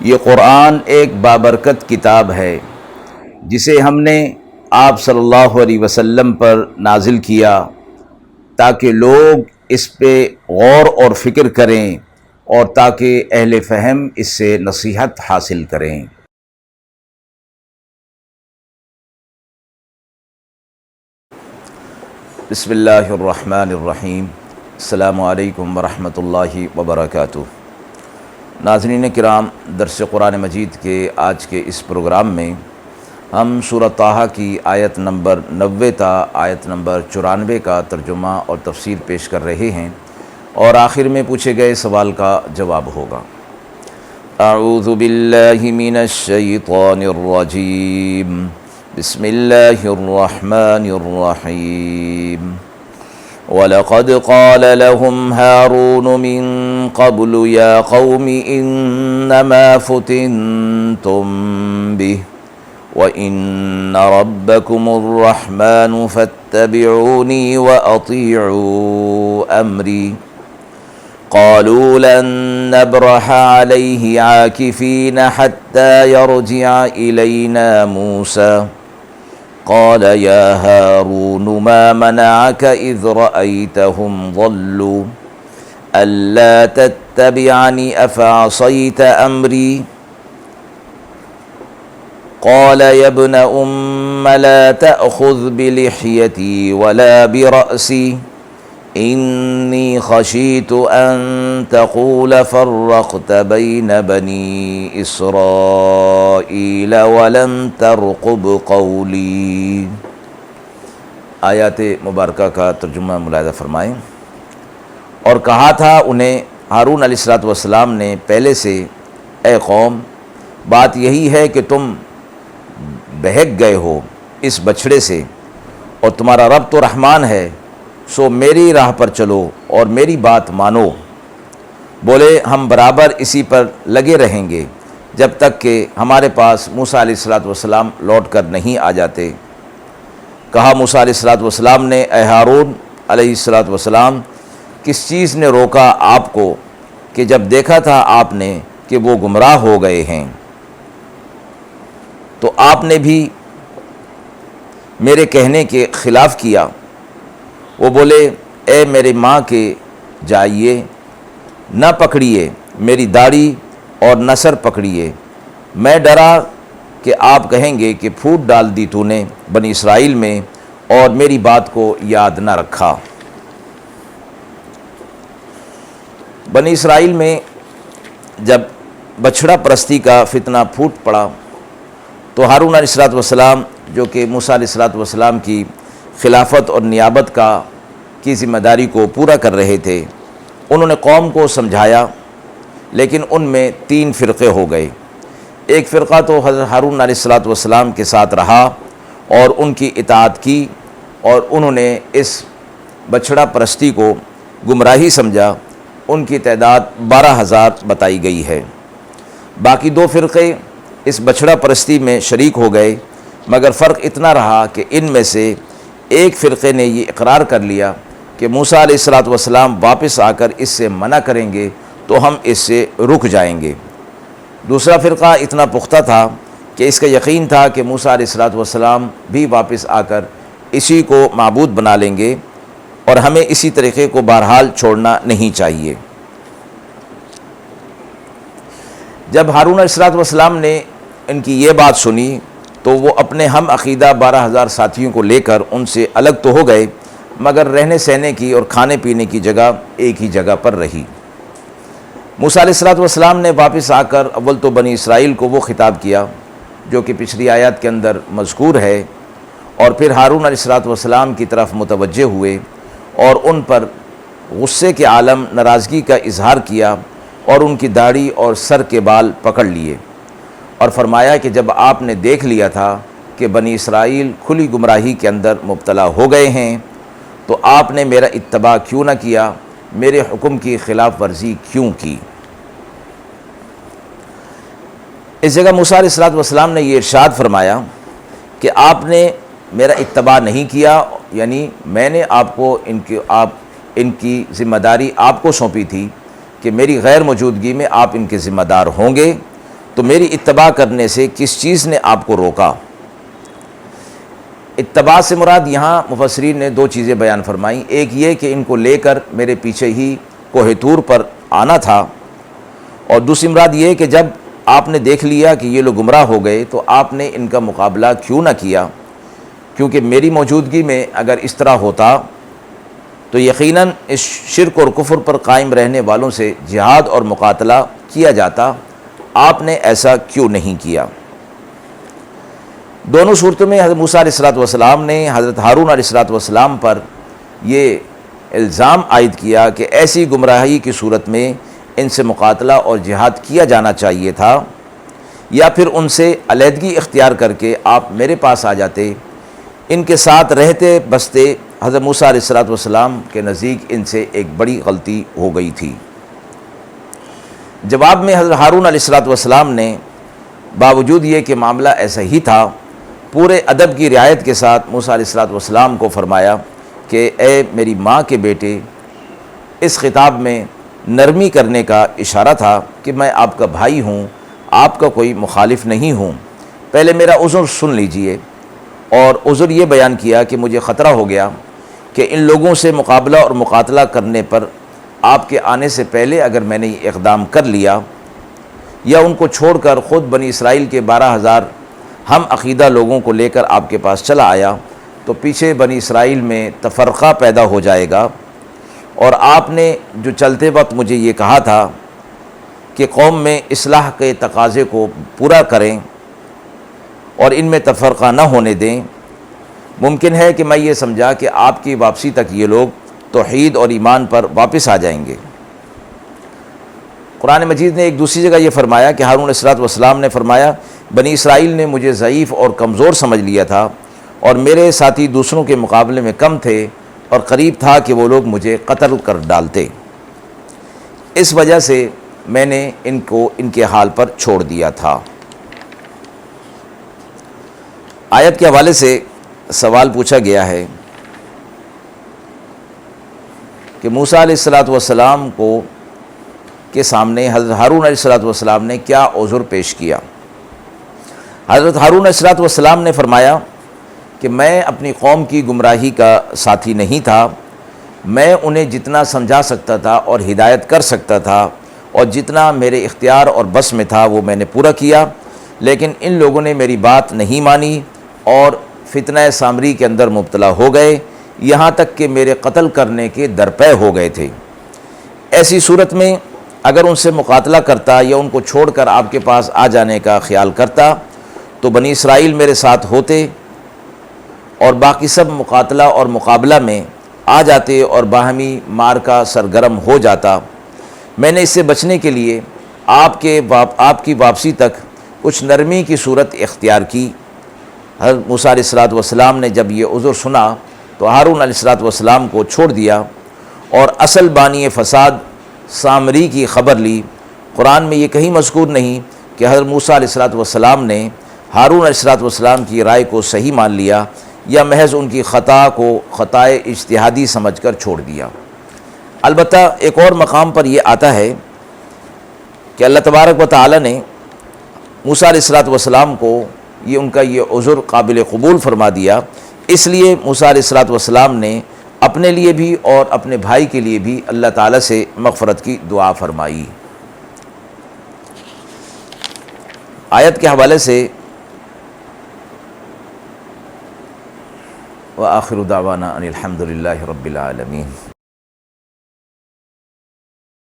یہ قرآن ایک بابرکت کتاب ہے جسے ہم نے آپ صلی اللہ علیہ وسلم پر نازل کیا تاکہ لوگ اس پہ غور اور فکر کریں اور تاکہ اہل فہم اس سے نصیحت حاصل کریں۔ بسم اللہ الرحمن الرحیم۔ السلام علیکم ورحمۃ اللہ وبرکاتہ۔ ناظرین کرام، درس قرآن مجید کے آج کے اس پروگرام میں ہم سورہ طٰہٰ کی آیت نمبر 90 تا آیت نمبر 94 کا ترجمہ اور تفسیر پیش کر رہے ہیں، اور آخر میں پوچھے گئے سوال کا جواب ہوگا۔ اعوذ باللہ من الشیطان الرجیم، بسم اللہ الرحمن الرحیم۔ وَلَقَدْ قَالَ لَهُمْ هَارُونُ مِن قَبْلُ يَا قَوْمِ إِنَّمَا فُتِنْتُمْ بِهِ وَإِنَّ رَبَّكُمُ الرَّحْمَنُ فَاتَّبِعُونِي وَأَطِيعُوا أَمْرِي قَالُوا لَن نَّبْرَحَ عَلَيْهِ عَاكِفِينَ حَتَّى يَرْجِعَ إِلَيْنَا مُوسَى قال يا هارون ما منعك إذ رأيتهم ضلوا ألا تتبعني أفعصيت أمري قال يا ابن أم لا تأخذ بلحيتي ولا برأسي إني خشيت أن تقول فرقت بين بني إسرائيل ولم ترقب قولي۔ آیات مبارکہ کا ترجمہ ملاحظہ فرمائیں۔ اور کہا تھا انہیں ہارون علیہ السلام نے پہلے سے، اے قوم، بات یہی ہے کہ تم بہک گئے ہو اس بچھڑے سے، اور تمہارا رب تو رحمان ہے، سو میری راہ پر چلو اور میری بات مانو۔ بولے ہم برابر اسی پر لگے رہیں گے جب تک کہ ہمارے پاس موسیٰ علیہ السلام لوٹ کر نہیں آ جاتے۔ کہا موسیٰ علیہ السلام نے، اے ہارون علیہ السلام، کس چیز نے روکا آپ کو کہ جب دیکھا تھا آپ نے کہ وہ گمراہ ہو گئے ہیں، تو آپ نے بھی میرے کہنے کے خلاف کیا۔ وہ بولے، اے میرے ماں کے جائیے، نہ پکڑیے میری داڑھی اور نہ سر پکڑیے، میں ڈرا کہ آپ کہیں گے کہ پھوٹ ڈال دی تو نے بنی اسرائیل میں اور میری بات کو یاد نہ رکھا۔ بنی اسرائیل میں جب بچھڑا پرستی کا فتنہ پھوٹ پڑا تو ہارون علیہ السلام، جو کہ موسیٰ علیہ السلام کی خلافت اور نیابت کی ذمہ داری کو پورا کر رہے تھے، انہوں نے قوم کو سمجھایا، لیکن ان میں 3 فرقے ہو گئے۔ ایک فرقہ تو حضرت ہارون علیہ السلام کے ساتھ رہا اور ان کی اطاعت کی، اور انہوں نے اس بچھڑا پرستی کو گمراہی سمجھا۔ ان کی تعداد 12,000 بتائی گئی ہے۔ باقی 2 فرقے اس بچھڑا پرستی میں شریک ہو گئے، مگر فرق اتنا رہا کہ ان میں سے ایک فرقے نے یہ اقرار کر لیا کہ موسیٰ علیہ السلام واپس آ کر اس سے منع کریں گے تو ہم اس سے رک جائیں گے۔ دوسرا فرقہ اتنا پختہ تھا کہ اس کا یقین تھا کہ موسیٰ علیہ السلام بھی واپس آ کر اسی کو معبود بنا لیں گے، اور ہمیں اسی طریقے کو بہرحال چھوڑنا نہیں چاہیے۔ جب ہارون علیہ السلام نے ان کی یہ بات سنی تو وہ اپنے ہم عقیدہ 12,000 ساتھیوں کو لے کر ان سے الگ تو ہو گئے، مگر رہنے سہنے کی اور کھانے پینے کی جگہ ایک ہی جگہ پر رہی۔ موسیٰ علیہ السلام نے واپس آ کر اول تو بنی اسرائیل کو وہ خطاب کیا جو کہ پچھلی آیات کے اندر مذکور ہے، اور پھر ہارون علیہ السلام کی طرف متوجہ ہوئے اور ان پر غصے کے عالم ناراضگی کا اظہار کیا، اور ان کی داڑھی اور سر کے بال پکڑ لیے، اور فرمایا کہ جب آپ نے دیکھ لیا تھا کہ بنی اسرائیل کھلی گمراہی کے اندر مبتلا ہو گئے ہیں تو آپ نے میرا اتباع کیوں نہ کیا، میرے حکم کی خلاف ورزی کیوں کی۔ اس جگہ موسیٰ علیہ السلام نے یہ ارشاد فرمایا کہ آپ نے میرا اتباع نہیں کیا، یعنی میں نے آپ کو ان کی ذمہ داری آپ کو سونپی تھی کہ میری غیر موجودگی میں آپ ان کے ذمہ دار ہوں گے، تو میری اتباع کرنے سے کس چیز نے آپ کو روکا؟ اتباع سے مراد یہاں مفسرین نے دو چیزیں بیان فرمائیں، ایک یہ کہ ان کو لے کر میرے پیچھے ہی کوہ طور پر آنا تھا، اور دوسری مراد یہ کہ جب آپ نے دیکھ لیا کہ یہ لوگ گمراہ ہو گئے تو آپ نے ان کا مقابلہ کیوں نہ کیا، کیونکہ میری موجودگی میں اگر اس طرح ہوتا تو یقیناً اس شرک اور کفر پر قائم رہنے والوں سے جہاد اور مقاتلہ کیا جاتا، آپ نے ایسا کیوں نہیں کیا؟ دونوں صورتوں میں حضرت موسیٰ علیہ السلام نے حضرت ہارون علیہ السلام پر یہ الزام عائد کیا کہ ایسی گمراہی کی صورت میں ان سے مقاتلہ اور جہاد کیا جانا چاہیے تھا، یا پھر ان سے علیحدگی اختیار کر کے آپ میرے پاس آ جاتے، ان کے ساتھ رہتے بستے۔ حضرت موسیٰ علیہ السلام کے نزدیک ان سے ایک بڑی غلطی ہو گئی تھی۔ جواب میں حضرت ہارون علیہ السلام نے باوجود یہ کہ معاملہ ایسا ہی تھا، پورے ادب کی رعایت کے ساتھ موسیٰ علیہ السلام کو فرمایا کہ اے میری ماں کے بیٹے، اس خطاب میں نرمی کرنے کا اشارہ تھا کہ میں آپ کا بھائی ہوں، آپ کا کوئی مخالف نہیں ہوں، پہلے میرا عذر سن لیجئے۔ اور عذر یہ بیان کیا کہ مجھے خطرہ ہو گیا کہ ان لوگوں سے مقابلہ اور مقاتلہ کرنے پر آپ کے آنے سے پہلے اگر میں نے یہ اقدام کر لیا یا ان کو چھوڑ کر خود بنی اسرائیل کے 12,000 ہم عقیدہ لوگوں کو لے کر آپ کے پاس چلا آیا تو پیچھے بنی اسرائیل میں تفرقہ پیدا ہو جائے گا، اور آپ نے جو چلتے وقت مجھے یہ کہا تھا کہ قوم میں اصلاح کے تقاضے کو پورا کریں اور ان میں تفرقہ نہ ہونے دیں، ممکن ہے کہ میں یہ سمجھا کہ آپ کی واپسی تک یہ لوگ توحید اور ایمان پر واپس آ جائیں گے۔ قرآن مجید نے ایک دوسری جگہ یہ فرمایا کہ ہارون علیہ السلام نے فرمایا بنی اسرائیل نے مجھے ضعیف اور کمزور سمجھ لیا تھا، اور میرے ساتھی دوسروں کے مقابلے میں کم تھے، اور قریب تھا کہ وہ لوگ مجھے قتل کر ڈالتے، اس وجہ سے میں نے ان کو ان کے حال پر چھوڑ دیا تھا۔ آیت کے حوالے سے سوال پوچھا گیا ہے کہ موسیٰ علیہ السلام کو کے سامنے حضرت ہارون علیہ السلام نے کیا عذر پیش کیا؟ حضرت ہارون علیہ السلام نے فرمایا کہ میں اپنی قوم کی گمراہی کا ساتھی نہیں تھا، میں انہیں جتنا سمجھا سکتا تھا اور ہدایت کر سکتا تھا اور جتنا میرے اختیار اور بس میں تھا وہ میں نے پورا کیا، لیکن ان لوگوں نے میری بات نہیں مانی اور فتنہ سامری کے اندر مبتلا ہو گئے، یہاں تک کہ میرے قتل کرنے کے درپے ہو گئے تھے۔ ایسی صورت میں اگر ان سے مقاتلہ کرتا یا ان کو چھوڑ کر آپ کے پاس آ جانے کا خیال کرتا تو بنی اسرائیل میرے ساتھ ہوتے اور باقی سب مقاتلہ اور مقابلہ میں آ جاتے اور باہمی مار کا سرگرم ہو جاتا۔ میں نے اس سے بچنے کے لیے آپ کی واپسی تک کچھ نرمی کی صورت اختیار کی۔ حضرت موسیٰ علیہ السلام نے جب یہ عذر سنا تو ہارون علیہ السلام کو چھوڑ دیا اور اصل بانی فساد سامری کی خبر لی۔ قرآن میں یہ کہیں مذکور نہیں کہ حضرت موسیٰ علیہ السلام نے ہارون علیہ السلام کی رائے کو صحیح مان لیا یا محض ان کی خطا کو خطائے اجتہادی سمجھ کر چھوڑ دیا۔ البتہ ایک اور مقام پر یہ آتا ہے کہ اللہ تبارک و تعالی نے موسیٰ علیہ السلام کو ان کا یہ عذر قابل قبول فرما دیا، اس لیے موسیٰ علیہ السلام نے اپنے لیے بھی اور اپنے بھائی کے لیے بھی اللہ تعالیٰ سے مغفرت کی دعا فرمائی۔ آیت کے حوالے سے وآخر دعوانا ان الحمد للہ رب العالمین۔